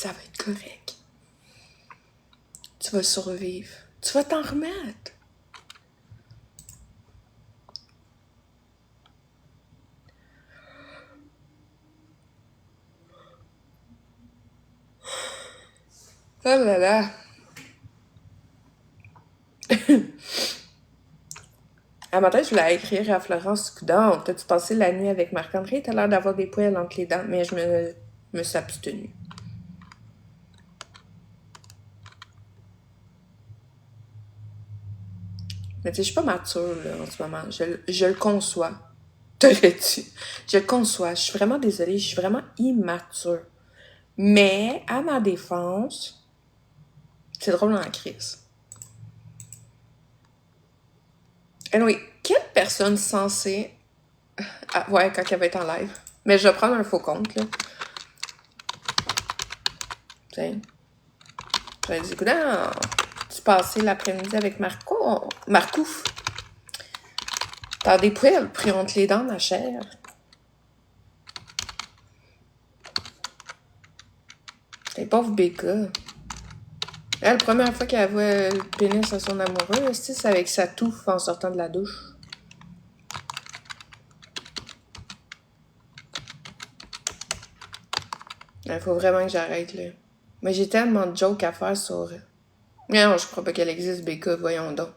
Ça va être correct. Tu vas survivre. Tu vas t'en remettre. Oh là là. À matin, je voulais écrire à Florence Coudon. T'as-tu passé la nuit avec Marc-André? T'as l'air d'avoir des poils entre les dents, mais je me suis abstenue. Mais tu sais, je suis pas mature là, en ce moment. Je le conçois. T'aurais dû. Je le conçois. Je suis vraiment désolée. Je suis vraiment immature. Mais, à ma défense, c'est drôle en crise. Anyway, quelle personne censée... Ah, ouais, quand elle va être en live. Mais je vais prendre un faux compte, là. Tiens. Je vais dire, écoute, tu passais l'après-midi avec Marcouf. T'as des poils pris entre les dents, ma chère. C'est pauvre Becca. Elle, la première fois qu'elle voit le pénis à son amoureux, c'est avec sa touffe en sortant de la douche. Il faut vraiment que j'arrête, là. Mais j'ai tellement de jokes à faire sur... Non, je crois pas qu'elle existe, Becca, voyons donc.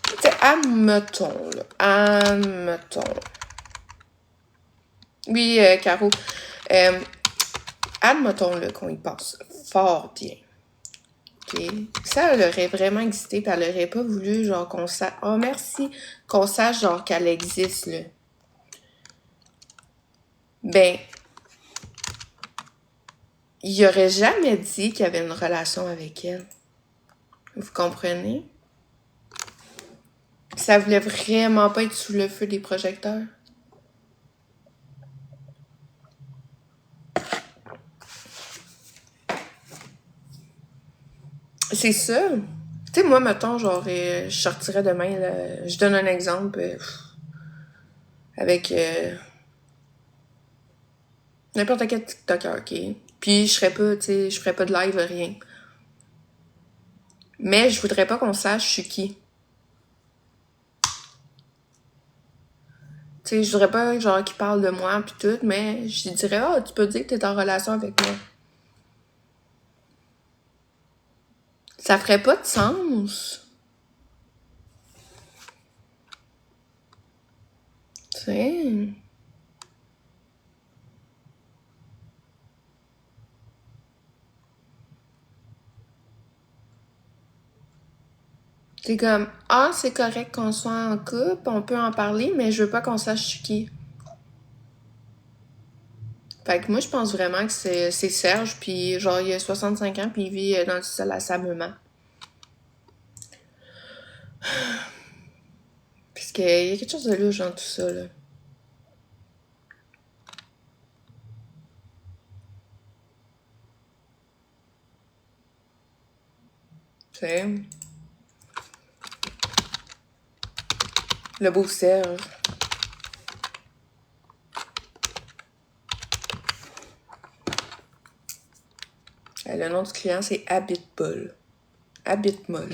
Tu sais, admettons, là. Admettons. Oui, Caro. Admettons, là, qu'on y passe fort bien. OK? Ça, elle aurait vraiment existé, puis elle aurait pas voulu, genre, qu'on sache... Oh, merci! Qu'on sache, genre, qu'elle existe, là. Ben, il aurait jamais dit qu'il y avait une relation avec elle. Vous comprenez? Ça voulait vraiment pas être sous le feu des projecteurs. C'est ça. Tu sais, moi, mettons, genre, je sortirais demain, là, je donne un exemple, avec n'importe quel TikToker, OK? Puis je serais pas, tu sais, je ferais pas de live, rien. Mais je voudrais pas qu'on sache je suis qui. Tu sais, je voudrais pas, genre, qu'ils parlent de moi pis tout, mais je dirais, ah, tu peux dire que t'es en relation avec moi. Ça ferait pas de sens. Tu sais. C'est comme, ah, c'est correct qu'on soit en couple, on peut en parler, mais je veux pas qu'on sache je suis qui. Fait que moi, je pense vraiment que c'est Serge, puis genre, il a 65 ans, puis il vit dans le sol à sa maman. Parce qu'il y a quelque chose de louche dans tout ça, là. Tu sais. Le beau Serge. Le nom du client, c'est Habitbull. Habitmoll.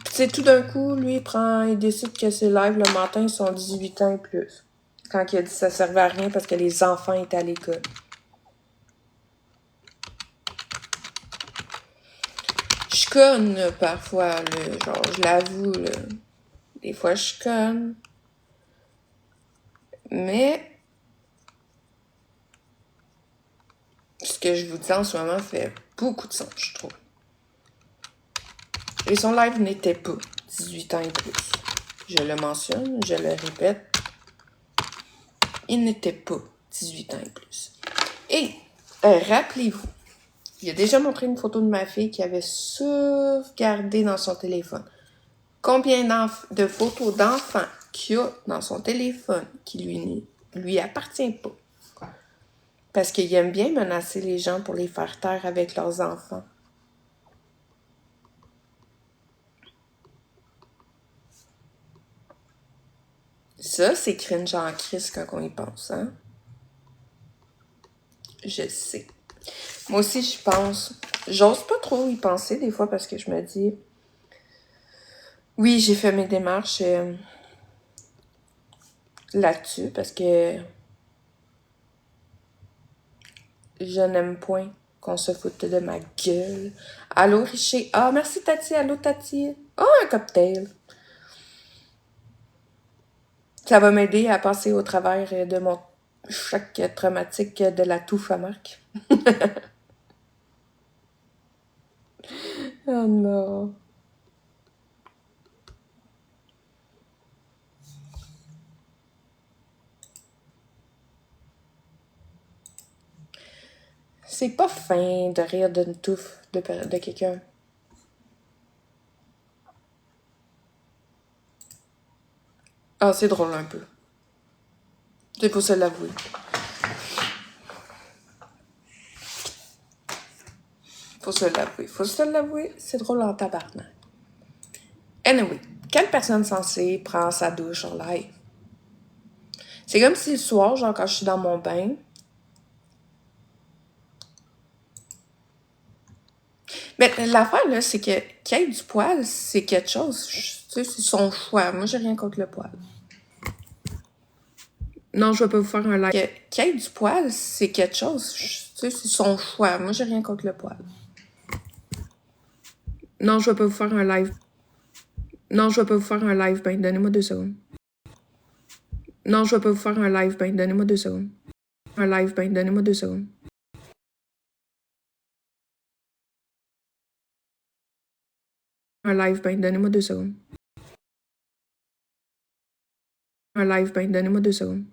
Tu sais, tout d'un coup, lui, il décide que ses lives le matin sont 18 ans et plus. Quand il a dit que ça servait à rien parce que les enfants étaient à l'école. Je suis conne, là, parfois, là, genre, je l'avoue, là. Des fois, je suis conne. Mais ce que je vous dis en ce moment fait beaucoup de sens, je trouve. Et son live n'était pas 18 ans et plus. Je le mentionne, je le répète. Il n'était pas 18 ans et plus. Et, rappelez-vous, il a déjà montré une photo de ma fille qui avait sauvegardé dans son téléphone. Combien de photos d'enfants qu'il y a dans son téléphone qui lui appartient pas? Parce qu'ils aiment bien menacer les gens pour les faire taire avec leurs enfants. Ça, c'est cringe en crise quand on y pense, hein? Je sais. Moi aussi, je pense. J'ose pas trop y penser des fois parce que je me dis... Oui, j'ai fait mes démarches là-dessus parce que je n'aime point qu'on se foute de ma gueule. Allô, Richer? Ah, merci, Tati. Allô, Tati. Oh, un cocktail. Ça va m'aider à passer au travers de mon choc traumatique de la touffe à Marc. Oh non. C'est pas fin de rire d'une touffe de quelqu'un. Ah, c'est drôle un peu. Il faut se l'avouer. Faut se l'avouer, c'est drôle en tabarnak. Anyway, quelle personne sensée prend sa douche en live? C'est comme si le soir, genre quand je suis dans mon bain, mais l'affaire, là, c'est que qu'il y ait du poil, c'est quelque chose. Tu sais, c'est son choix. Moi, j'ai rien contre le poil. Non, je vais pas vous faire un live. Qu'il y ait du poil, c'est quelque chose. Tu sais, c'est son choix. Moi, j'ai rien contre le poil. Non, je vais pas vous faire un live. Non, je vais pas vous faire un live, ben, donnez-moi 2 secondes. Non, je vais pas vous faire un live, ben, donnez-moi 2 secondes. Un live, ben, donnez-moi 2 secondes. Un live, ben, donnez-moi 2 secondes. Un live, ben, donnez-moi 2 secondes.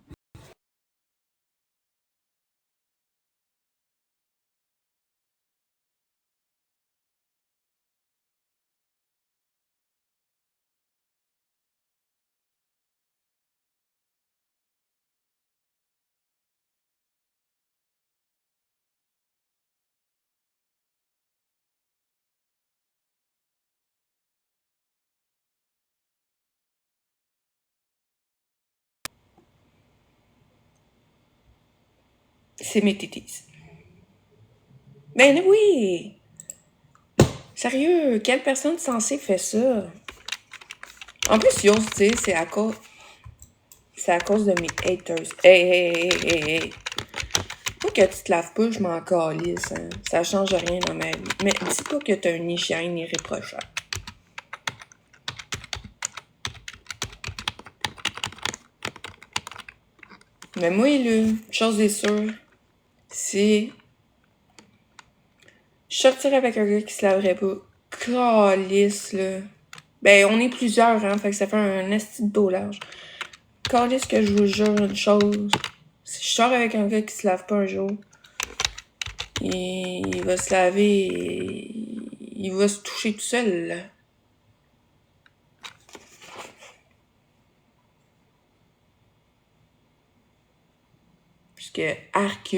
C'est mes tétis. Ben oui! Sérieux, quelle personne censée fait ça? En plus, Yos, tu sais, c'est à cause de mes haters. Hey. Faut que tu te laves pas, je m'en calisse. Hein. Ça change rien dans ma vie. Mais dis pas que t'as une hygiène irréprochable. Mais moi, là, chose est sûre, c'est... Je sortirais avec un gars qui se laverait pas. Calisse, là. Ben, on est plusieurs, hein, fait que ça fait un esti de dos large. Calisse que je vous jure une chose. Si je sors avec un gars qui se lave pas un jour, il va se laver et il va se toucher tout seul, là. Puisque Arque,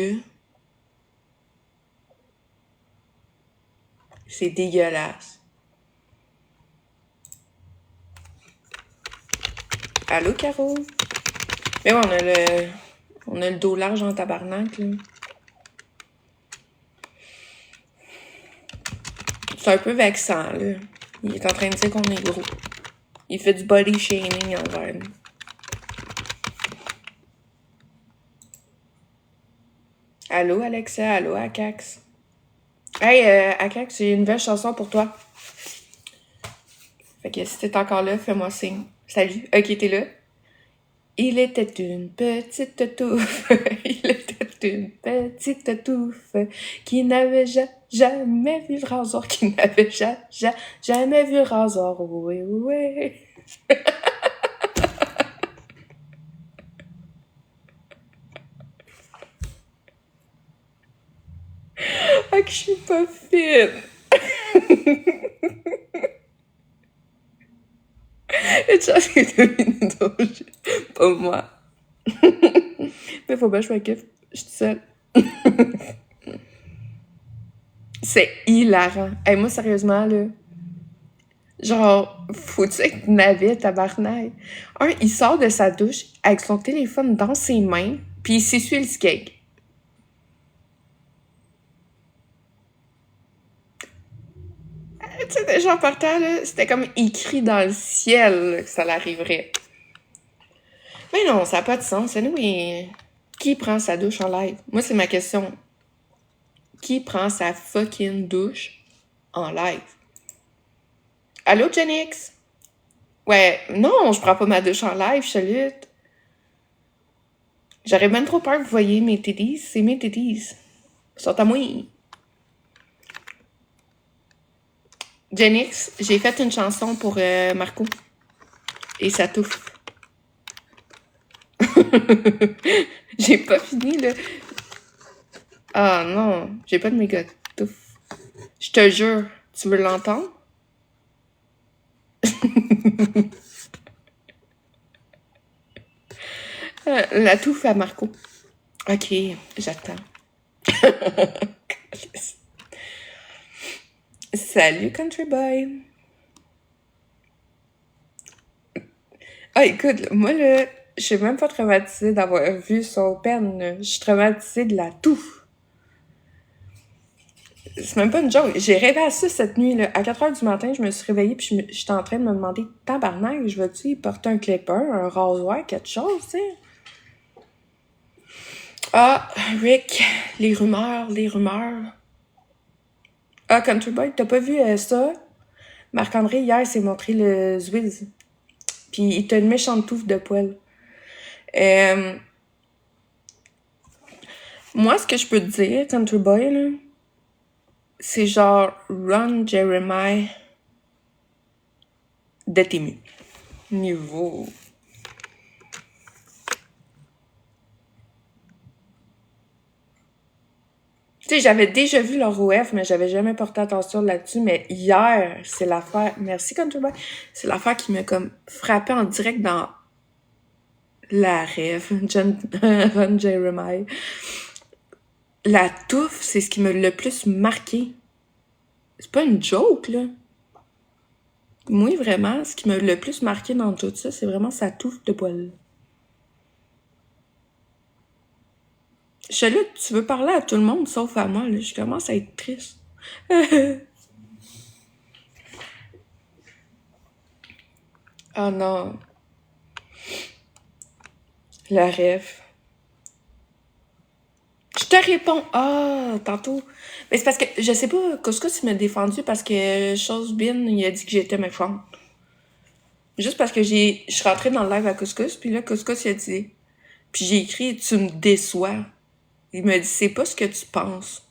c'est dégueulasse. Allô, Caro? Mais ouais, on a le dos large en tabarnak, là. C'est un peu vexant, là. Il est en train de dire qu'on est gros. Il fait du body shaming envers nous. Allô, Alexa? Allô, Akax? Hey, Akax, j'ai une nouvelle chanson pour toi. Fait que si t'es encore là, fais-moi signe. Salut. Ok, t'es là? Il était une petite touffe, il était une petite touffe qui n'avait jamais vu le rasoir, qui n'avait jamais vu le rasoir, oui. Ah, que je suis pas fine. Une chance que t'as mis une douche, pas moi. Mais faut bien que je me kiffe, je suis seule. C'est hilarant. Hey, moi, sérieusement, là, genre, faut-tu être navet, tabarnak? Il sort de sa douche avec son téléphone dans ses mains, puis il s'essuie le skate. Tu sais, déjà en partant, là, c'était comme écrit dans le ciel là, que ça l'arriverait. Mais non, ça n'a pas de sens. Nous, qui prend sa douche en live? Moi, c'est ma question. Qui prend sa fucking douche en live? Allô, Genix? Ouais, non, je prends pas ma douche en live, je te lutte. J'aurais même trop peur que vous voyez mes titties. C'est mes titties. Ils sont à moi. Genix, j'ai fait une chanson pour Marco. Et ça touffe. J'ai pas fini, là. Ah non, j'ai pas de méga touffe. Je te jure, tu veux l'entendre? La touffe à Marco. Ok, j'attends. Salut, Country Boy. Ah, écoute, moi, là, je suis même pas traumatisée d'avoir vu son pen. Je suis traumatisée de la touffe. C'est même pas une joke. J'ai rêvé à ça cette nuit, là. À 4 heures du matin, je me suis réveillée puis j'étais en train de me demander, tabarnak, je vais-tu porter un clipper, un rasoir, quelque chose, tu sais? Ah, Rick, les rumeurs. Ah, Country Boy, t'as pas vu ça? Marc-André, hier, s'est montré le Zwiz. Puis il t'a une méchante touffe de poil. Moi, ce que je peux te dire, Country Boy, là, c'est genre Ron Jeremiah de Tému. Niveau. Tu sais, j'avais déjà vu leur OF, mais j'avais jamais porté attention là-dessus. Mais hier, c'est l'affaire. Merci, Country Boy. C'est l'affaire qui m'a comme frappé en direct dans la rêve. Ron Jeremiah. La touffe, c'est ce qui m'a le plus marqué. C'est pas une joke, là. Moi, vraiment, ce qui m'a le plus marqué dans tout ça, c'est vraiment sa touffe de poil. Charlotte, tu veux parler à tout le monde sauf à moi, là. Je commence à être triste. Oh non. La rêve. Je te réponds. Ah, tantôt. Mais c'est parce que, je sais pas, Couscous, il m'a défendu parce que Chose Bin, il a dit que j'étais méchante. Juste parce que je suis rentrée dans le live à Couscous, puis là, Couscous, il a dit. Puis j'ai écrit, tu me déçois. Il m'a dit, c'est pas ce que tu penses.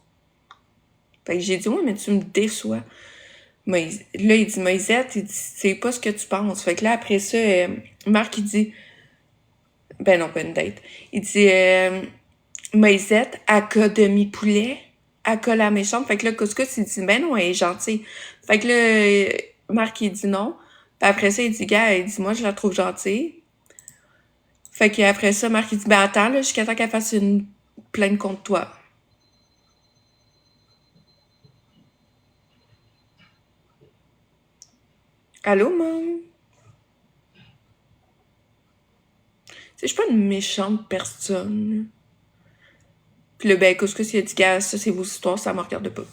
Fait que j'ai dit, oui, mais tu me déçois. Mais là, il dit, Moisette, il dit, c'est pas ce que tu penses. Fait que là, après ça, Marc, il dit, ben non, pas une date. Il dit, Moisette, à cas demi-poulet, à cas la méchante. Fait que là, Couscous, il dit, ben non, elle est gentille. Fait que là, Marc, il dit non. Puis après ça, il dit, gars, il dit, moi, je la trouve gentille. Fait que après ça, Marc, il dit, ben attends, là, jusqu'à temps qu'elle fasse une plainte contre toi. Allô, maman? Tu sais, je suis pas une méchante personne. Puis le ben, Couscous, il a dit, gars, ça, c'est vos histoires, ça me regarde pas.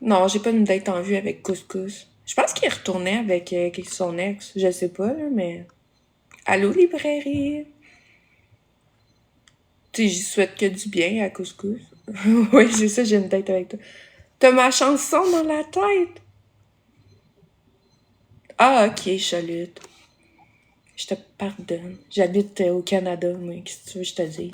Non, j'ai pas une date en vue avec Couscous. Je pense qu'il retournait avec son ex. Je sais pas, là, mais... Allô, librairie? Tu sais, j'y souhaite que du bien à Couscous. Oui, c'est ça, j'ai une date avec toi. T'as ma chanson dans la tête? Ah, ok, Chalute. Je te pardonne. J'habite au Canada, moi. Qu'est-ce que tu veux que je te dise?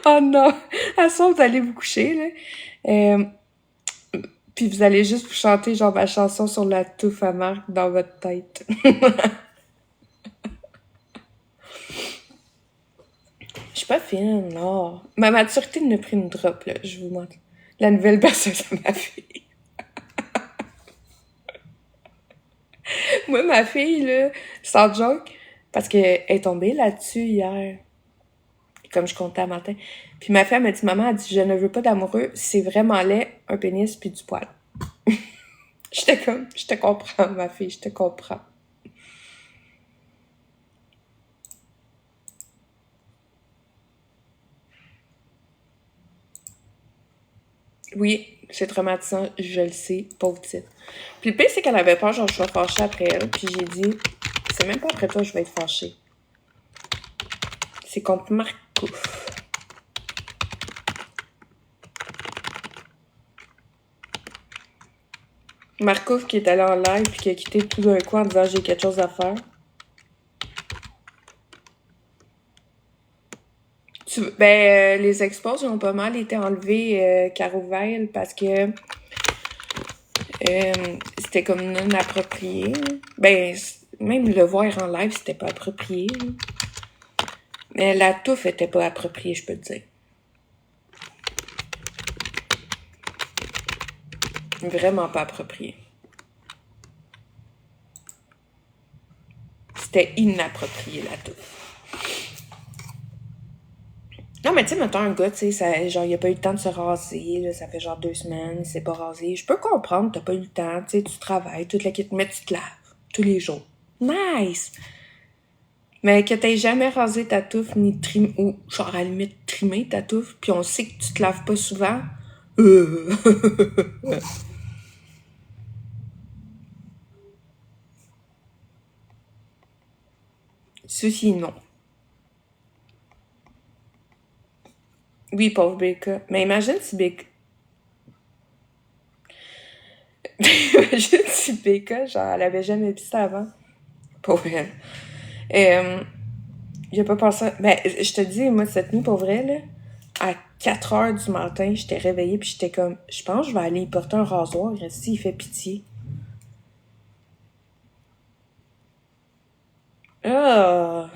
Oh non! À soir, vous allez vous coucher, là. Puis vous allez juste vous chanter, genre, ma chanson sur la touffe à Marc dans votre tête. Je suis pas fine, non. Ma maturité ne pris une drop, là. Je vous montre. La nouvelle personne, ça m'a fait. Moi, ma fille, là, sans joke, parce qu'elle est tombée là-dessus hier, comme je comptais à matin. Puis ma fille, elle m'a dit, maman, elle dit, je ne veux pas d'amoureux, c'est vraiment laid, un pénis puis du poil. J'étais comme, je te comprends, ma fille, je te comprends. Oui, c'est traumatisant, je le sais, pauvre petite. Puis le pire, c'est qu'elle avait peur, genre, je vais fâcher après elle. Puis j'ai dit, c'est même pas après toi, je vais être fâchée. C'est contre Marcouf. Marcouf qui est allé en live puis qui a quitté tout d'un coup en disant j'ai quelque chose à faire. Les expos ont pas mal été enlevés, Carouvel, parce que c'était comme non approprié. Ben, même le voir en live, c'était pas approprié. Mais la touffe était pas appropriée, je peux te dire. Vraiment pas approprié. C'était inapproprié, la touffe. Non, mais tu sais, mettons un gars, tu sais, genre, il a pas eu le temps de se raser, là, ça fait genre 2 semaines, il s'est pas rasé. Je peux comprendre, t'as pas eu le temps, tu sais, tu travailles, toute la kit, mais tu te laves tous les jours. Nice! Mais que t'aies jamais rasé ta touffe, ni trimé, ou genre à la limite trimé ta touffe, puis on sait que tu te laves pas souvent. Ceci, non. Oui, pauvre Becca. Mais imagine si Becca... imagine si Becca, genre, elle avait jamais vu ça avant. Pauvre elle. J'ai pas pensé... Ben, je te dis, moi, cette nuit, pour vrai, là, à 4 heures du matin, j'étais réveillée, puis j'étais comme, je pense que je vais aller y porter un rasoir, ici, il fait pitié. Ah!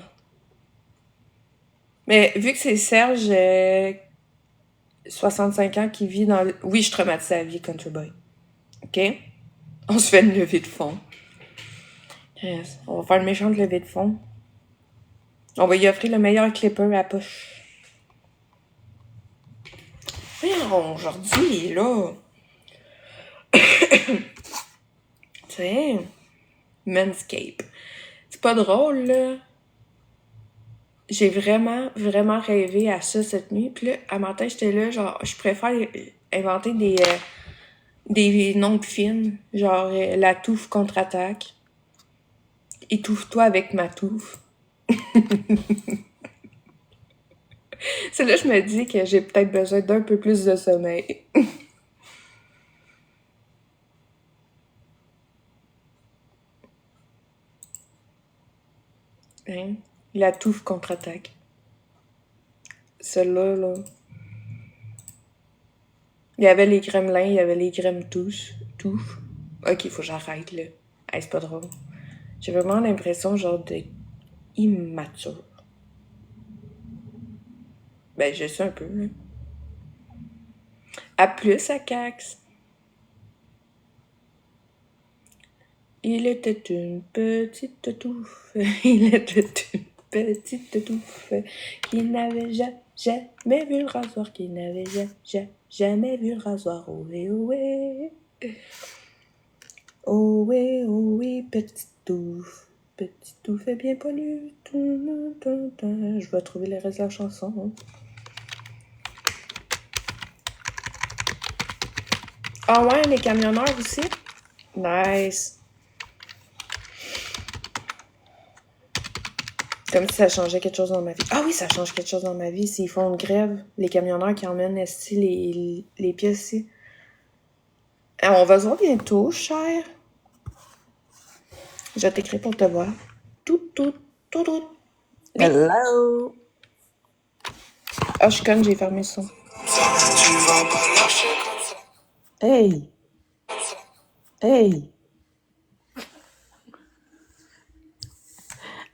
Mais vu que c'est Serge, 65 ans, qui vit dans... Oui, je traumatise la vie, Country Boy. OK? On se fait une levée de fond. Yes. On va faire une méchante levée de fond. On va y offrir le meilleur clipper à la poche. Voyons, aujourd'hui, là... tu sais... Manscape. C'est pas drôle, là. J'ai vraiment, vraiment rêvé à ça cette nuit. Puis là, à matin, j'étais là, genre, je préfère inventer des noms de films. Genre, La touffe contre-attaque. Étouffe-toi avec ma touffe. C'est là que je me dis que j'ai peut-être besoin d'un peu plus de sommeil. Hein? La touffe contre-attaque. Celle-là, là. Il y avait les gremlins, il y avait les grêmes touffes. Ok, faut que j'arrête, là. Hey, c'est pas drôle. J'ai vraiment l'impression, genre, d'être immature. Ben, je suis un peu, là. À plus, à Cax. Il était une petite touffe. Il était une petite touffe. Qui n'avait jamais vu le rasoir. Qui n'avait jamais vu le rasoir. Ohé, ohé. Ohé, ohé, petite touffe. Petite touffe est bien poilue. Je vais trouver le reste de la chanson. Ah ouais, les camionneurs aussi? Nice. Comme si ça changeait quelque chose dans ma vie. Ah oui, ça change quelque chose dans ma vie. S'ils font une grève, les camionneurs qui emmènent les pièces ici. On va se voir bientôt, cher. Je vais t'écrire pour te voir. Tout. Oui. Hello! Ah, je suis conne, j'ai fermé le son. Hey! Hey!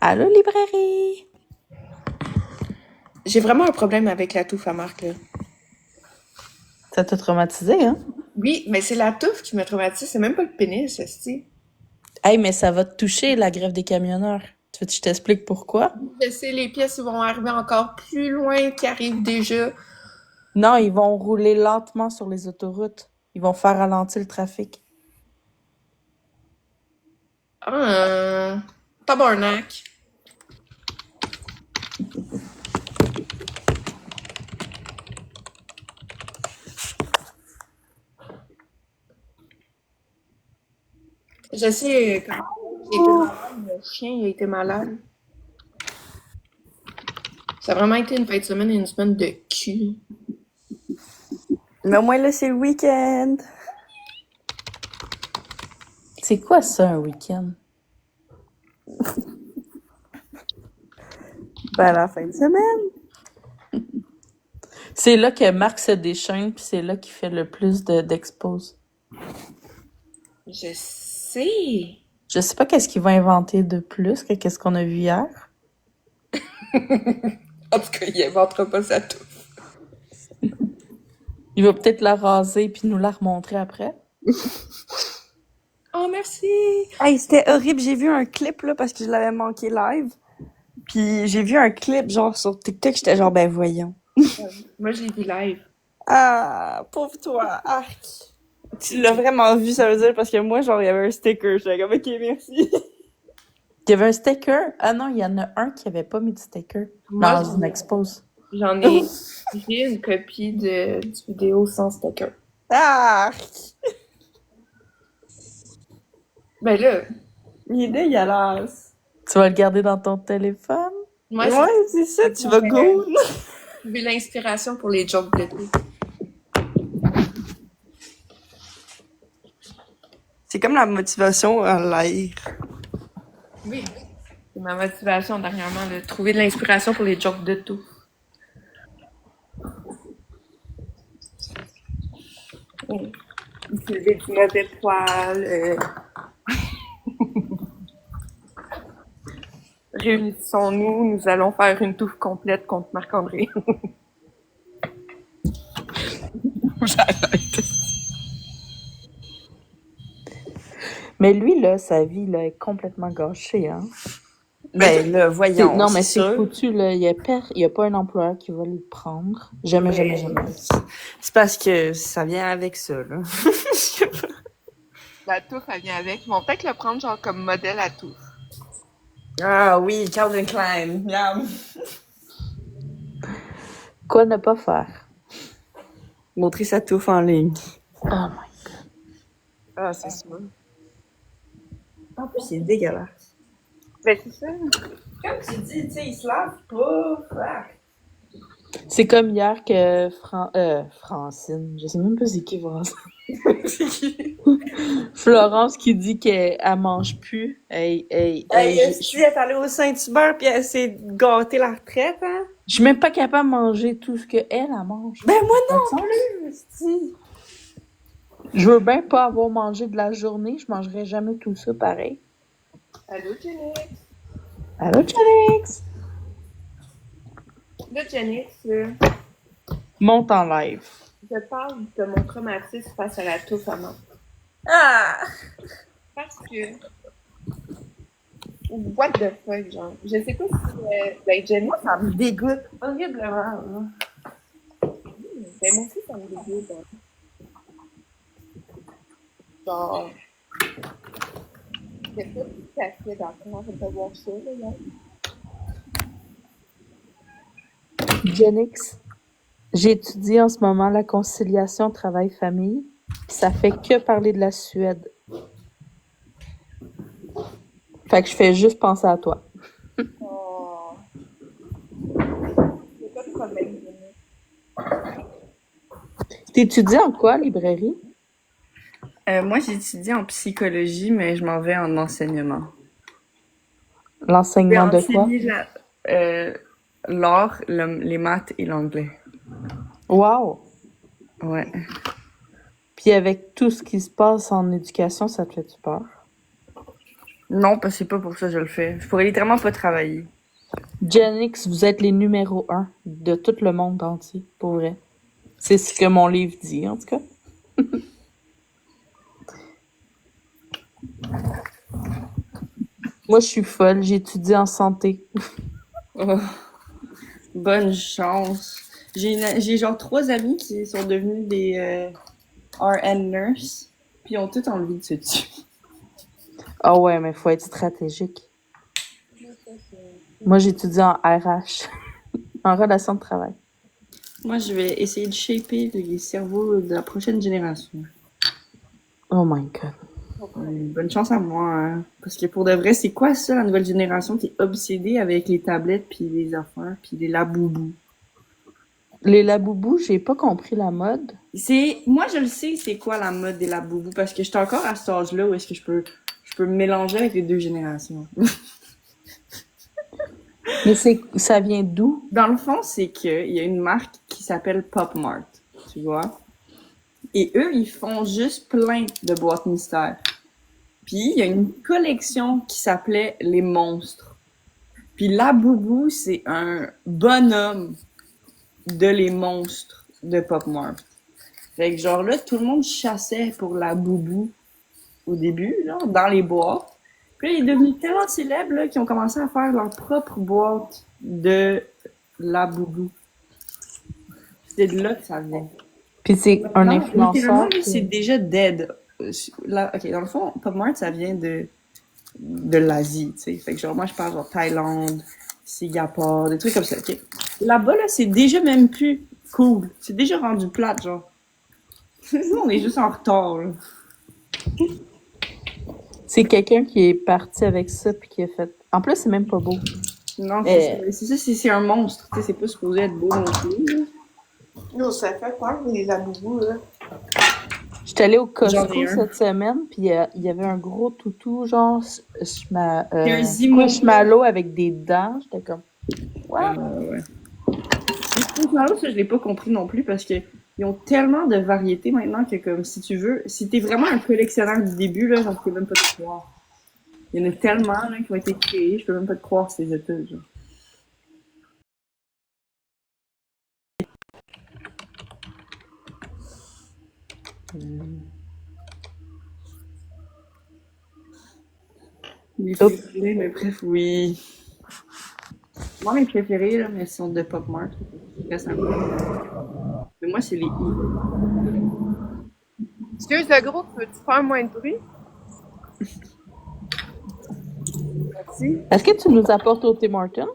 Allô, librairie! J'ai vraiment un problème avec la touffe à Marc, là. Ça t'a traumatisé, hein? Oui, mais c'est la touffe qui me traumatise. C'est même pas le pénis, esti. Hey, mais ça va te toucher, la grève des camionneurs. Tu veux que je t'explique pourquoi? Je sais, les pièces vont arriver encore plus loin qu'ils arrivent déjà. Non, ils vont rouler lentement sur les autoroutes. Ils vont faire ralentir le trafic. Ah, tabarnak. Je sais, quand j'ai été malade, mon chien il a été malade. Ça a vraiment été une fin de semaine et une semaine de cul. Mais au moins là, c'est le week-end. C'est quoi ça, un week-end? Ben, la fin de semaine. C'est là que Marc se déchaîne, puis c'est là qu'il fait le plus d'expos. Je sais. Je sais pas qu'est-ce qu'il va inventer de plus que qu'est-ce qu'on a vu hier. En tout cas, il inventera pas sa touffe. Il va peut-être la raser puis nous la remontrer après. Oh, merci. Hey, c'était horrible. J'ai vu un clip, là, parce que je l'avais manqué live. Puis j'ai vu un clip, genre, sur TikTok. J'étais genre, ben voyons. Moi, je l'ai vu live. Ah, pauvre toi, arc. Tu l'as vraiment vu, ça veut dire, parce que moi, genre, il y avait un sticker. J'étais comme, ok, merci. Il y avait un sticker. Ah non, il y en a un qui avait pas mis de sticker Moi, dans une expose. j'en ai. J'ai une copie du vidéo sans sticker. Arc. Ben là, Il est dégueulasse. Tu vas le garder dans ton téléphone? moi, Ouais, c'est ça, tu vas go. j'ai trouvé l'inspiration pour les jokes de tout. C'est comme la motivation à lire. Oui. C'est ma motivation dernièrement, de trouver de l'inspiration pour les jokes de tout. Utiliser du mauvais poil. Réunissons-nous, nous allons faire une touffe complète contre Marc-André. J'arrête. Mais lui, là, sa vie, là, est complètement gâchée, hein. Ben là, voyons. Non, mais c'est c'est sûr. foutu, là. Il y a pas un employeur qui va le prendre. Jamais, jamais, jamais. C'est parce que ça vient avec ça, là. La touffe, elle vient avec. Ils vont peut-être le prendre genre comme modèle à touffe. Ah oui, Calvin Klein. Miam. Quoi ne pas faire? Montrer sa touffe en ligne. Oh my god. Ah, c'est sûr. En plus, c'est dégueulasse. Ben, c'est ça. Comme tu dis, tu sais, il se lave pas. C'est comme hier que Francine, je sais même pas c'est qui Francine. Florence qui dit qu'elle mange plus. Hey, Si elle est allée au Saint-Hubert pis elle s'est gâtée la retraite, hein? je suis même pas capable de manger tout ce qu'elle elle mange. Ben moi non Dans le sens, plus! je veux bien pas avoir mangé de la journée, je mangerai jamais tout ça pareil. Allô, Jenix. Allô, Janix? Là, Jenix, Monte en live. je parle de mon traumatisme face à la touffe à menthe. Ah! Parce que. What the fuck, genre. Je sais pas si. Ben, Jenix, Ça me dégoûte horriblement, là. ben, moi aussi, ça me dégoûte. Genre. C'est pas tout à fait d'accord de voir ça, là. Janix, j'étudie en ce moment la conciliation travail-famille, puis ça fait que parler de la Suède. Fait que je fais juste penser à toi. Oh. C'est pas de problème, Jenix. T'étudies en quoi, librairie? Moi, j'étudie en psychologie, mais je m'en vais en enseignement. L'enseignement de quoi? L'art, les maths et l'anglais. Wow! Ouais. Puis avec tout ce qui se passe en éducation, ça te fait-tu peur? Non, parce que c'est pas pour ça que je le fais. Je pourrais littéralement pas travailler. Janix, vous êtes les numéros 1 de tout le monde entier, pour vrai. C'est ce que mon livre dit, en tout cas. Moi, je suis folle. J'étudie en santé. Oh, bonne chance. J'ai genre 3 amis qui sont devenus des RN nurses, puis ils ont tout envie de se tuer. Ah ouais, mais faut être stratégique. Moi, j'étudie en RH, en relation de travail. Moi, je vais essayer de shaper les cerveaux de la prochaine génération. Oh my god. Bonne chance à moi, hein. Parce que pour de vrai, c'est quoi ça, la nouvelle génération qui est obsédée avec les tablettes, puis les affaires, puis les laboubous? Les laboubous, j'ai pas compris la mode. Moi, je le sais, c'est quoi la mode des laboubous, parce que j'étais encore à cet âge-là où est-ce que je peux me mélanger avec les 2 générations. Mais ça vient d'où? Dans le fond, c'est qu'il y a une marque qui s'appelle Pop Mart, tu vois? Et eux, ils font juste plein de boîtes mystères. Puis, il y a une collection qui s'appelait Les Monstres. Puis, Laboubou, c'est un bonhomme de Les Monstres de Pop Mart. Fait que genre là, tout le monde chassait pour Laboubou au début, genre, dans les boîtes. Puis là, il est devenu tellement célèbre là, qu'ils ont commencé à faire leur propre boîte de Laboubou. C'est de là que ça vient. Puis c'est un Non, influenceur. littéralement, là, c'est déjà dead. Là, ok, dans le fond, Pop Mart, ça vient de l'Asie, tu sais. Fait que genre, moi, je parle genre Thaïlande, Singapour, des trucs comme ça, ok. Là-bas, là, c'est déjà même plus cool. C'est déjà rendu plate, genre. Nous, on est juste en retard, là. C'est quelqu'un qui est parti avec ça puis qui a fait. En plus, c'est même pas beau. Non, c'est ça, c'est un monstre, tu sais, c'est pas supposé être beau non plus, là. Non, ça fait peur, les laboubous, là. J'étais allée au J'en ai Costco un. cette semaine, puis il y avait un gros toutou, genre un Zimo. squishmallow avec des dents. J'étais comme, Ouais. Ça, je l'ai pas compris non plus parce que ils ont tellement de variétés maintenant que comme si tu veux, si t'es vraiment un collectionneur du début, là, j'en peux même pas te croire. Il y en a tellement là, qui ont été créés, je peux même pas te croire ces études. Genre. Mes préférés, mais bref, oui. Moi, mes préférés, là, mais sont de Pop Mart. C'est très sympa. Mais moi, c'est les I. Excuse le gros, peux-tu faire moins de bruit? Merci. est-ce que tu nous apportes au Tim Hortons?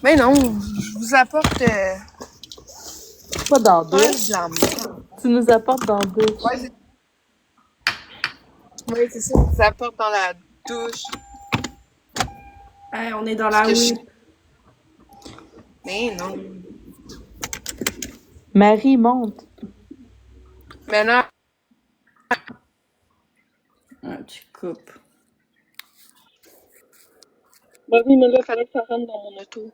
Mais non, je vous apporte Pas dans deux. de la merde. Tu nous apportes dans deux. Ouais, c'est ça, je vous apporte dans la douche. Hey, on est dans la Parce que rue. Mais non. Marie monte. Maintenant, Ah, tu coupes. bah oui, mais là, il fallait que ça rentre dans mon auto.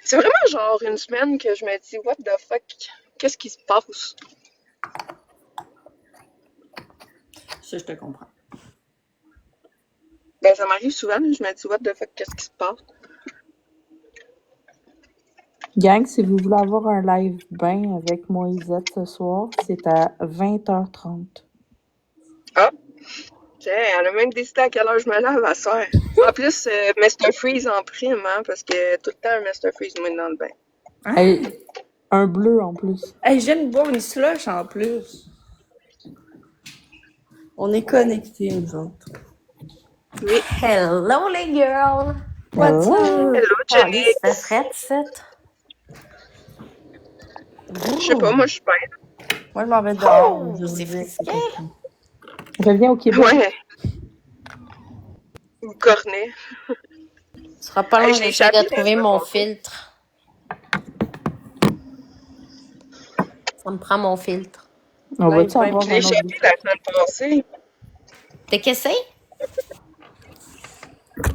C'est vraiment genre une semaine que je me dis, what the fuck, qu'est-ce qui se passe? Ça, je te comprends. Ben, ça m'arrive souvent, là, je me dis, what the fuck, qu'est-ce qui se passe? Gang, si vous voulez avoir un live bain avec Moisette ce soir, c'est à 20h30. Ah, tiens, elle a même décidé à quelle heure je me lave à soir. En plus, Mr. Freeze en prime, hein, parce que tout le temps, un Mr. Freeze me met dans le bain. Hein? Hey, un bleu en plus. Hey, je viens de boire une slush en plus. On est connectés, nous autres. Oui, hello les girls! What's Hello. up? Hello, Jenny. Ça frette, c'est? Je sais pas, moi, je suis bien. Moi, je m'en vais dehors. Oh, c'est frisqué. Reviens au Québec. Ouais. Ou cornet. Ce sera pas long, Hey, je l'ai j'essaie de échappé, trouver mais mon bon. filtre. Ça me prend mon filtre. On va-tu Live bain. avoir Je un l'ai autre échappé la semaine passée. T'es qu'est-ce que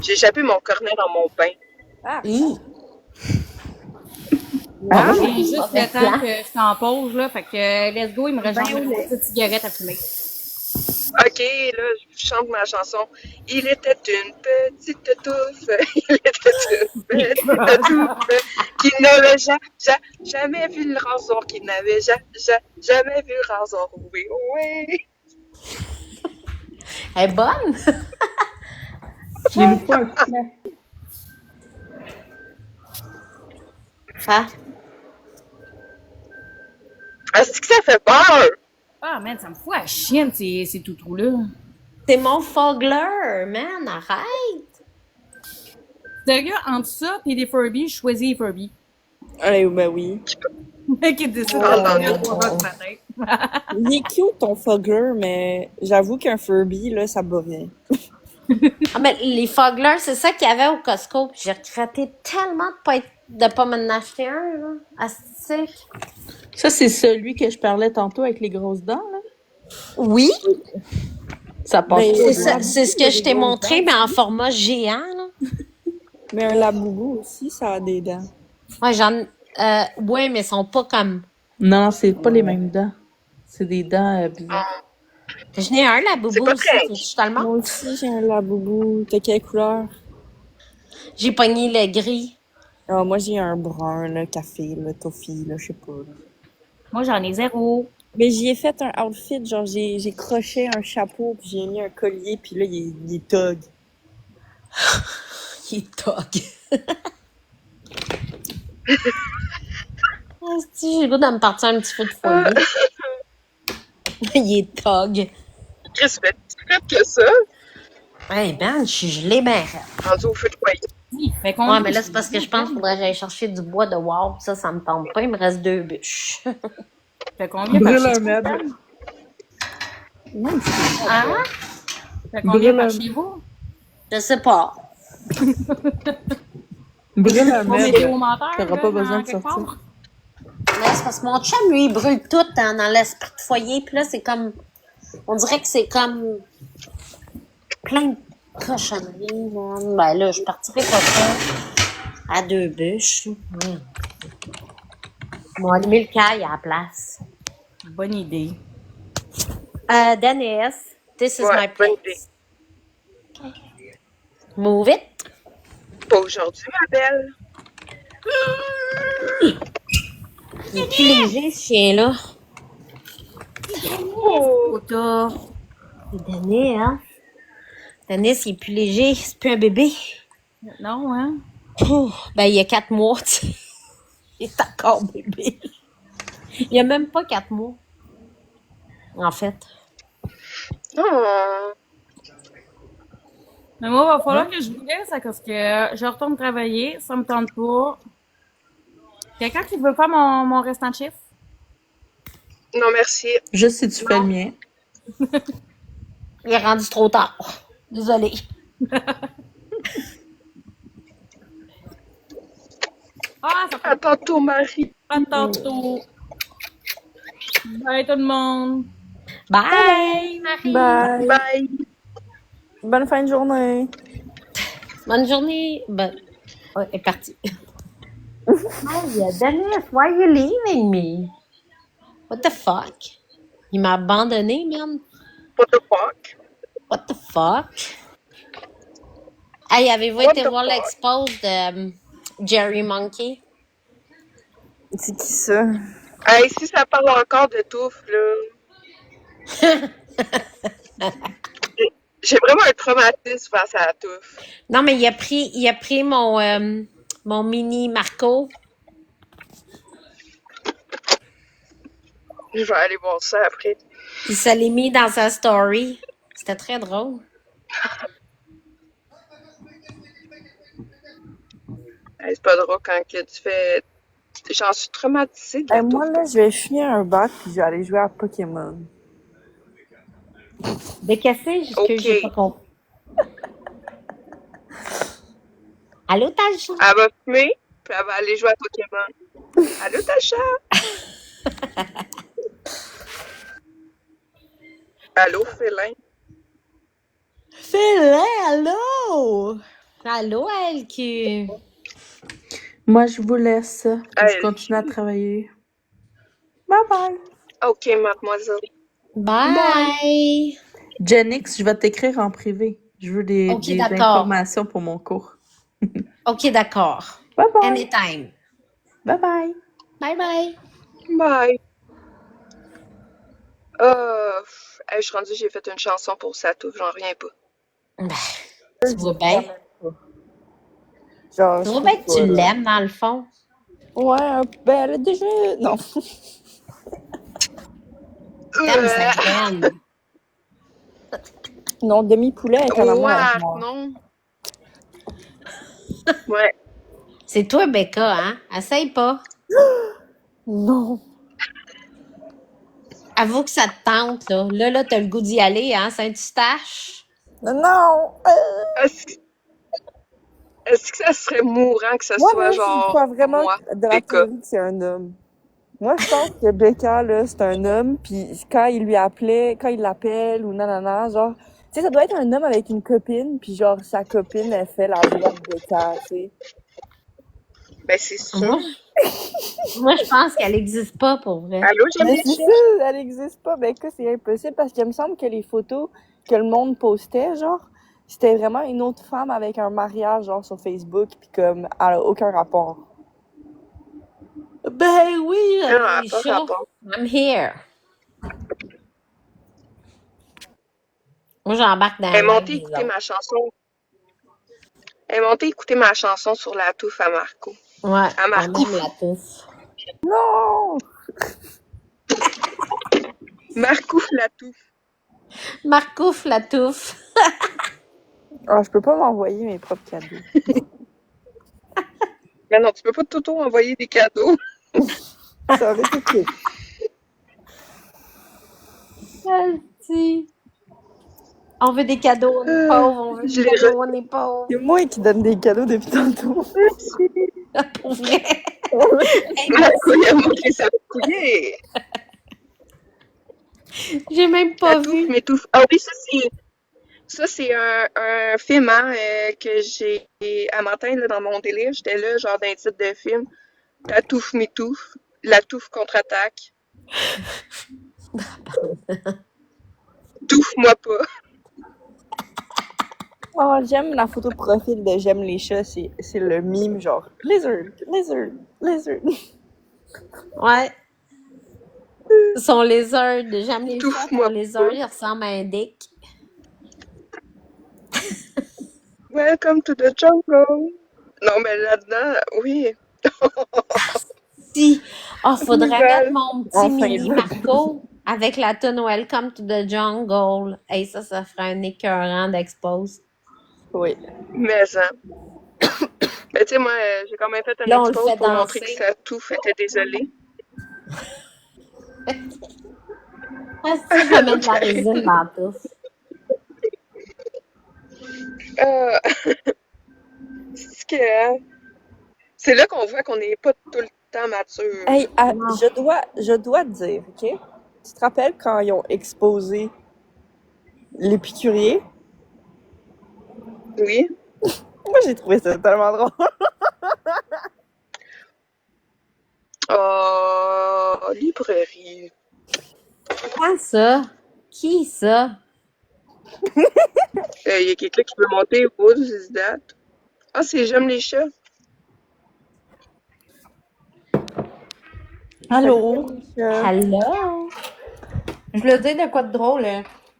J'ai échappé mon cornet dans mon pain. Ah, c'est? Ah, J'ai juste Mauvais le temps plan. que je suis en pause, là. Fait que let's go, il me reste genre une petite cigarette à fumer. Ok, OK, là, je chante ma chanson. Il était une petite touffe. Il était une petite touffe qui n'avait jamais vu le rasoir, qui n'avait jamais vu le rasoir. Oui, oui. Elle est bonne? Je l'ai pas un coup. Ah, Ah, c'est que ça fait peur. Ah, man, ça me fout à chienne, ces toutous-là. c'est mon fogler, man, arrête! Sérieux, entre ça et des Furby, je choisis les Furby. Allez, ben oui. Qui décide Oh, de non, faire non. 3 heures ce matin. Il est cute, ton Fogler, mais j'avoue qu'un Furby, là, ça bat rien. Ah, mais les foglers, c'est ça qu'il y avait au Costco. Puis j'ai regretté tellement de pas m'en acheter un, là. Astique. Ça, c'est celui que je parlais tantôt avec les grosses dents, là. Oui, Ça passe Ben, pas. c'est ce que je t'ai montré, mais en format géant, là. Mais un Laboubou aussi, ça a des dents. Ouais, ouais, mais ils sont pas comme. Non, c'est pas les mêmes dents. C'est des dents bizarres. J'en ai un, la C'est boubou pas aussi. très- Faut que je te le montre. Moi aussi, j'ai un Laboubou. T'as quelle couleur? J'ai pogné le gris. Ah, moi, j'ai un brun, là, café, là, toffee, là, je sais pas. Là. Moi, j'en ai 0. Mais j'y ai fait un outfit, genre, j'ai croché un chapeau, puis j'ai mis un collier, puis là, il est tog. Il est tog. J'ai le goût de me partir un petit peu de folie. Il est tog. Chris, fait que ça. Hey, ben, je suis gelée, ben. Rendu au feu de foyer. Oui, fait combien? Ouais, mais là, c'est parce que je pense qu'il faudrait que j'aille chercher du bois de wow. Ça me tente pas. Il me reste 2 bûches. Fait combien Brûle par un chez meuble. Ah? Fait combien par Brûle un- chez vous? Je sais pas. Brûle un Mon meuble. météo-menteur, T'auras là, pas besoin dans de quelque sortir. part. Mais c'est parce que mon chum, lui, il brûle tout dans l'esprit de foyer. Puis là, c'est comme. On dirait que c'est comme. Plein de cochonneries, man. Ben là, je partirai pas ça à 2 bûches. On va allumer le caille à la place. Bonne idée. Dennis, this is Ouais, my bonne place. Move it. Pas aujourd'hui, ma belle. Il est plus léger, ce chien-là. Oh, Ota. Dennis, hein? Dennis, il est plus léger. C'est plus un bébé. Non, hein? Oh, ben, il y a 4 mois, tu sais. Il est encore bébé. Il y a même pas 4 mois. En fait. oh. Mais moi, il va falloir que je vous laisse parce que je retourne travailler. Ça me tente pas. Quelqu'un qui veut faire mon restant de chiffre? Non, merci. Juste si tu fais le mien. Il est rendu trop tard. Désolée. Ah, ça fait À tantôt, Marie. pas tantôt. Bye tout le monde. Bye, Marie. Bye! Bye. Bonne fin de journée! Bonne journée. Ben, ouais, elle est partie. Hey, Dennis, why are you leaving me? What the fuck? Il m'a abandonné, man. What the fuck? What the fuck? Hey, avez-vous What été the voir fuck? l'expose de Jerry Monkey? C'est qui ça? Hey, si ça parle encore de touffe, là. J'ai vraiment un traumatisme face à la touffe. Non, mais il a pris mon mini Marco. Je vais aller voir ça après. Puis ça l'est mis dans sa story. C'était très drôle. Hey, c'est pas drôle quand que tu fais. J'en suis traumatisée de la touffe. Moi, là, je vais finir un bac, puis je vais aller jouer à Pokémon. De casser jusque Ok. j'ai pas compris. Allô, Tasha? Elle va fumer, puis elle va aller jouer à Pokémon. Allô, Tacha? Allô, Félin? Fais-le, allô! Allô, elle qui... Moi, je vous laisse. Hey. Je continue à travailler. Bye bye. Ok, mademoiselle. Bye! Genix, je vais t'écrire en privé. Je veux des Ok, d'accord. informations pour mon cours. Ok, d'accord. Bye bye. Anytime. Bye bye. Bye bye. Bye. Je suis rendue, j'ai fait une chanson pour Satouf, j'en reviens pas. Ben, tu vois bien. Genre, Tu je vois trouve bien que tu pas, là. l'aimes, dans le fond. Ouais, ben, elle a déjà... Non. T'aimes cette graine. Non, demi-poulet avec un amour avec Ouais, moi. non. Ouais. C'est toi, Becca, hein? Essaye pas. Non. Avoue que ça te tente, là. Là, t'as le goût d'y aller, hein, Saint-Eustache? Non. Est-ce que ça serait mourant que ça Moi, soit là, je genre crois vraiment moi, de la Becca? théorie que c'est un homme. Moi, je pense que Becca, là, c'est un homme, puis quand il l'appelle ou nanana, genre, tu sais, ça doit être un homme avec une copine, puis genre, sa copine, elle fait la voix de Becca, tu sais. Ben, c'est sûr. Moi, je pense qu'elle n'existe pas, pour vrai. Allô, j'aime Mais les c'est chiens. ça, elle existe pas, Becca, c'est impossible, parce qu'il me semble que les photos que le monde postait, genre, c'était vraiment une autre femme avec un mariage, genre, sur Facebook, puis comme, elle a aucun rapport. Ben oui, Non, pas Anisha. rapport. I'm here. Moi, j'embarque dans Elle est la live montée des écouter autres. ma chanson. Elle est montée écouter ma chanson sur la touffe à Marco. Ouais, À on Marco. aime la touffe. Non! Marcouf la touffe. Marcouf, la touffe. Ah, je peux pas m'envoyer mes propres cadeaux. Mais non, tu peux pas tout envoyer des cadeaux. Ça aurait été cool. Merci. On veut des cadeaux, on est pauvres. On veut Je des l'ai cadeaux, on est pauvres. C'est moi qui donne des cadeaux depuis tantôt. Pour vrai. Hey, Marco, il a montré sa couillère. j'ai même pas La touffe, vu. mes touffes. Ah oui, ça, c'est un film hein, que j'ai à matin là, dans mon délire. J'étais là, genre d'un titre de film. La touffe, mes touffes. La touffe contre-attaque. Touffe-moi pas. Oh, j'aime la photo de profil de J'aime les chats, c'est le mime genre Lizard, Lizard, Lizard. Ouais. Son lézard, j'aime les chats, Touffe-moi son lézard, pas. il ressemble à un dick. Welcome to the jungle. Non, mais là-dedans, oui. Si. Oh, faudrait Nouvelle. mettre mon petit Enfin, mini je veux Marco avec la tune Welcome to the Jungle. Hey, ça ferait un écœurant d'expose. Oui. Mais, hein. Mais tu sais, moi, j'ai quand même fait un Là, on le expose fait pour montrer que danser. sa touffe était désolée. Ah, si, je vais mettre de la résine dans la touffe. C'est que, hein, c'est là qu'on voit qu'on n'est pas tout le temps mature. Hey, Non. je dois te dire, ok? Tu te rappelles quand ils ont exposé l'épicurier? Oui. Moi, j'ai trouvé ça tellement drôle. Oh, librairie. Quand ça? Qui ça? Il y a quelqu'un qui veut monter. What is that? Ah, c'est J'aime les chats. Allô? Hello? Je voulais dire de quoi de drôle.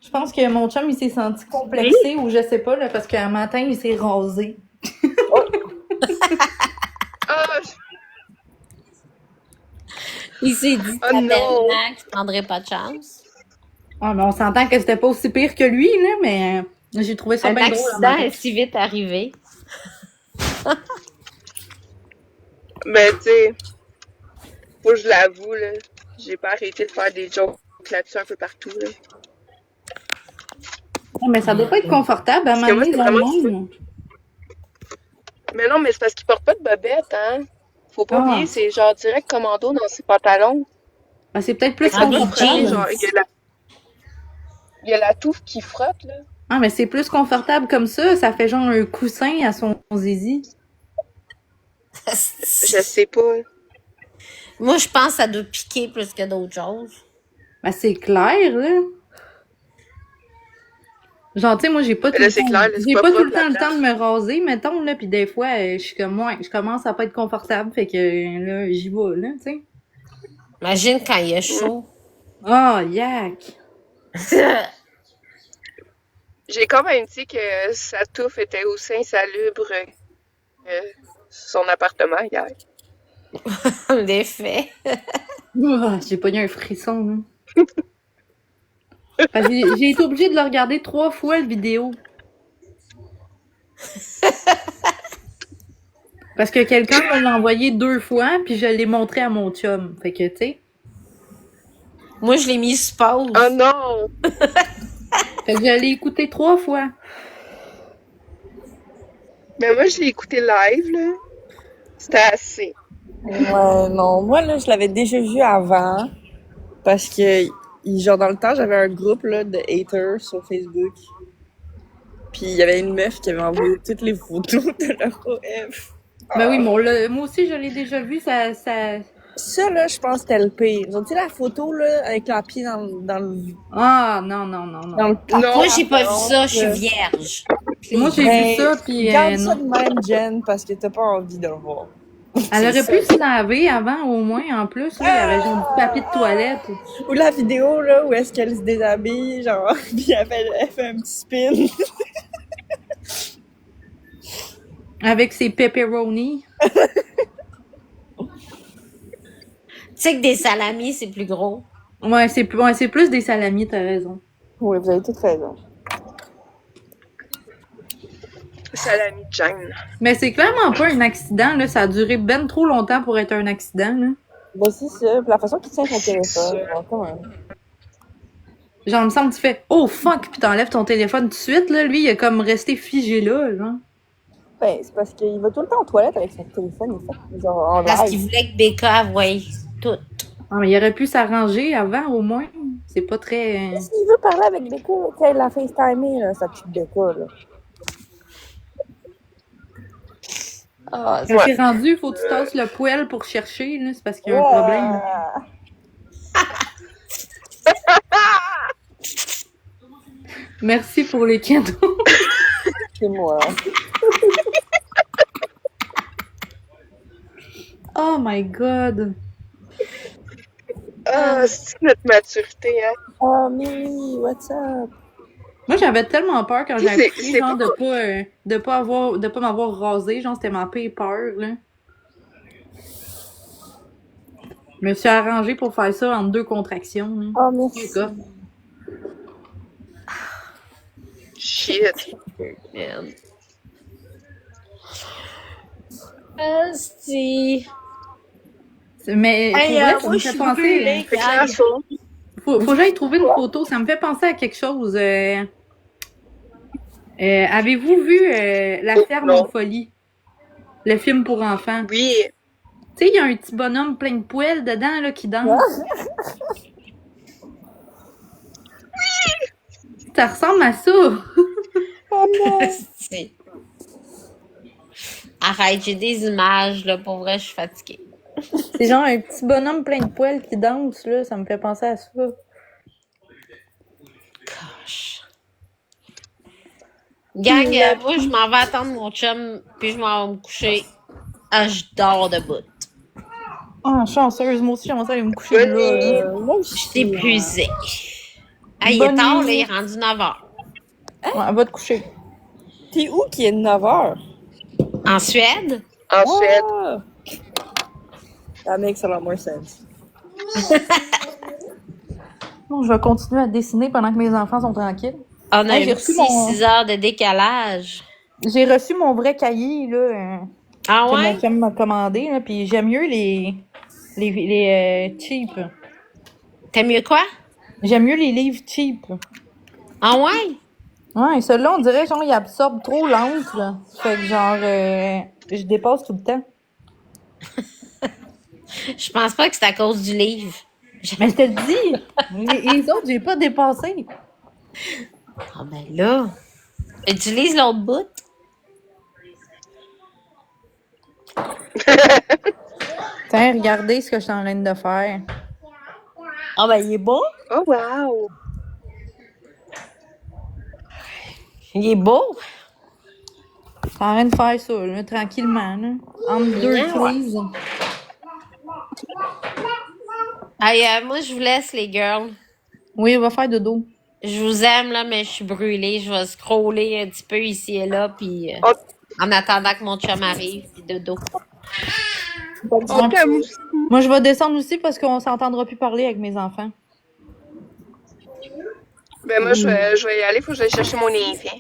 Je pense que mon chum, il s'est senti complexé ou je sais pas, là, parce qu'un matin, il s'est rasé. Ah, Il s'est dit Oh non. tellement qu'il prendrait pas de chance. Ah, mais on s'entend que c'était pas aussi pire que lui, là, mais j'ai trouvé ça Un bien drôle. accident est si vite arrivé. ben, tu sais, faut que je l'avoue, là. J'ai pas arrêté de faire des jokes là-dessus un peu partout, là. Mais ça doit pas être confortable à Parce que moi, m'amener c'est dans le vraiment monde. Mais non, mais c'est parce qu'il porte pas de bobette, hein. Faut pas Ah. oublier, c'est genre direct commando dans ses pantalons. Ben, c'est peut-être plus Fait que ça doit confortable. frotter, genre, il y a la touffe qui frotte, là. Ah, mais c'est plus confortable comme ça fait genre un coussin à son zizi. Je sais pas. Moi, je pense que ça doit piquer plus que d'autres choses. Ben, c'est clair, là. Genre, tu sais, moi, j'ai pas tout Là, le c'est temps, clair, là, c'est j'ai pas pas tout le propre, temps la le temps de me raser, mettons, là, pis des fois, je suis comme, ouais, je commence à pas être confortable, fait que, là, j'y vais, là, tu sais. Imagine quand il y a chaud. Ah, yak! J'ai quand même dit que sa touffe était aussi insalubre que son appartement hier. L'effet. Ah, j'ai pogné un frisson, là. Fait que j'ai été obligée de le regarder 3 fois, le vidéo. Parce que quelqu'un me l'a envoyé 2 fois, puis je l'ai montré à mon chum. Fait que, tu sais. Moi, je l'ai mis sur pause. Oh non! Fait que je l'ai écouté 3 fois. Mais moi, je l'ai écouté live, là. C'était assez. Ouais, non. Moi, là, je l'avais déjà vu avant. Parce que, genre, dans le temps, j'avais un groupe, là, de haters sur Facebook. Puis, il y avait une meuf qui avait envoyé toutes les photos de leur OF. Ben oui, moi aussi, je l'ai déjà vu, ça... Ça, là, je pense que c'était le pire. Genre, tu sais, la photo, là, avec la pied dans le... Ah, non, non, non, non. Dans le Non. Moi, j'ai pas vu ça, je suis vierge. Moi, j'ai vu ça, puis garde ça non. de même, Jen, parce que t'as pas envie de le voir. Elle aurait pu se laver avant, au moins, en plus. Là, il y avait genre du papier de toilette. Ou la vidéo, là, où est-ce qu'elle se déshabille, genre, puis elle fait un petit spin. Avec ses pepperonis. Tu sais que des salamis, c'est plus gros. Ouais, c'est plus des salamis, t'as raison. Oui, vous avez toute raison. Salami Jane. Mais c'est clairement pas un accident, là. Ça a duré ben trop longtemps pour être un accident, là. Ben, c'est ça. Puis la façon qu'il tient son téléphone, genre, quand même. Genre, il me semble que tu fais « Oh, fuck! » puis t'enlèves ton téléphone tout de suite, là. Lui, il est comme resté figé là, genre. Ben, c'est parce qu'il va tout le temps aux toilettes avec son téléphone, il fait, genre, en Parce live. qu'il voulait que Becca voie tout. Ah, mais il aurait pu s'arranger avant, au moins. C'est pas très... S'il veut parler avec Becca, tu sais, la FaceTimer, là, ça tue Becca, là. Ah, Quand t'es rendu, faut que tu tasses le poêle pour chercher, là. C'est parce qu'il y a un problème. Merci pour les cadeaux. C'est moi. Oh my god. Ah, c'est notre maturité, hein. Oh, Mimi, what's up? Moi, j'avais tellement peur quand j'ai C'est- appris, c'est genre, de pas m'avoir rasé. Genre, c'était ma pire peur, là. Je me suis arrangée pour faire ça en 2 contractions, là. Oh, merci. D'accord. Shit. merde. Asti. Mais pour Hey, vrai, moi, ça me je fait suis penser... brûlée. Fait que là, faut- Faut que j'aille trouver une photo. Ça me fait penser à quelque chose. Avez-vous vu La ferme non. en folie? Le film pour enfants. Oui. Tu sais, il y a un petit bonhomme plein de poils dedans, là, qui danse. Ça ressemble à ça. Asti. Arrête, j'ai des images, là. Pour vrai, je suis fatiguée. C'est genre un petit bonhomme plein de poils qui danse, là. Ça me fait penser à ça. Gosh. Gang, moi, je m'en vais attendre mon chum, puis je m'en vais me coucher. Ah, je dors debout. Ah, chanceuse. Moi aussi, j'aimerais ça aller me coucher Bonne là. nuit. Moi Je aussi. suis épuisée. Ah, il est Bonne tard, là, nuit. il est rendu 9h. Ouais, va te coucher. T'es où qui est 9h? En Suède? En Suède. Ah! That makes a lot more sense. Bon, je vais continuer à dessiner pendant que mes enfants sont tranquilles. On a Hey, j'ai un reçu petit mon- 6 heures de décalage. J'ai reçu mon vrai cahier, là, Ah que ouais? mon chum m'a commandé, là, puis j'aime mieux les cheap. T'aimes mieux quoi? J'aime mieux les livres cheap. Ah ouais? Ouais, celui-là, on dirait, genre, il absorbe trop l'encre, là. Fait que, genre, je dépasse tout le temps. Je pense pas que c'est à cause du livre. Mais je te le dis, les autres, j'ai pas dépassé. Ah ben là. Utilise l'autre bout. Tiens, regardez ce que je suis en train de faire. Ah ben il est beau. Oh, wow. Il est beau. T'es en train de faire ça, là, tranquillement, là. Entre deux Ouais, ouais. crises. Hey, moi, je vous laisse, les girls. Oui, on va faire dodo. Je vous aime, là, mais je suis brûlée. Je vais scroller un petit peu ici et là, puis Oh. en attendant que mon chum arrive, puis dodo. Ok, vous aussi. Moi, je vais descendre aussi parce qu'on s'entendra plus parler avec mes enfants. Ben moi, je vais y aller, faut que j'aille chercher mon enfant.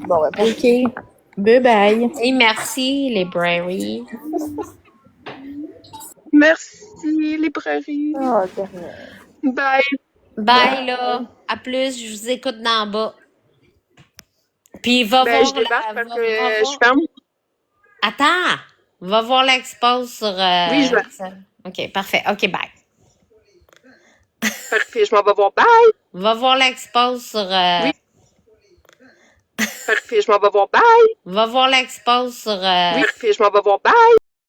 Bon, OK. Bye-bye. Et merci, librairie. Merci, librairie. Bye. Bye, là. À plus, je vous écoute d'en bas. Puis va Ben, voir je débarque la... parce que je ferme. Attends! Va voir l'expose sur... Oui, je vais. ça. OK, parfait. OK, bye. Parfait, je m'en vais voir. Bye. Va voir l'expose sur... Oui. Parfait, je m'en vais voir. Bye. Va voir l'expose sur... Oui, parfait, je m'en vais voir. Bye.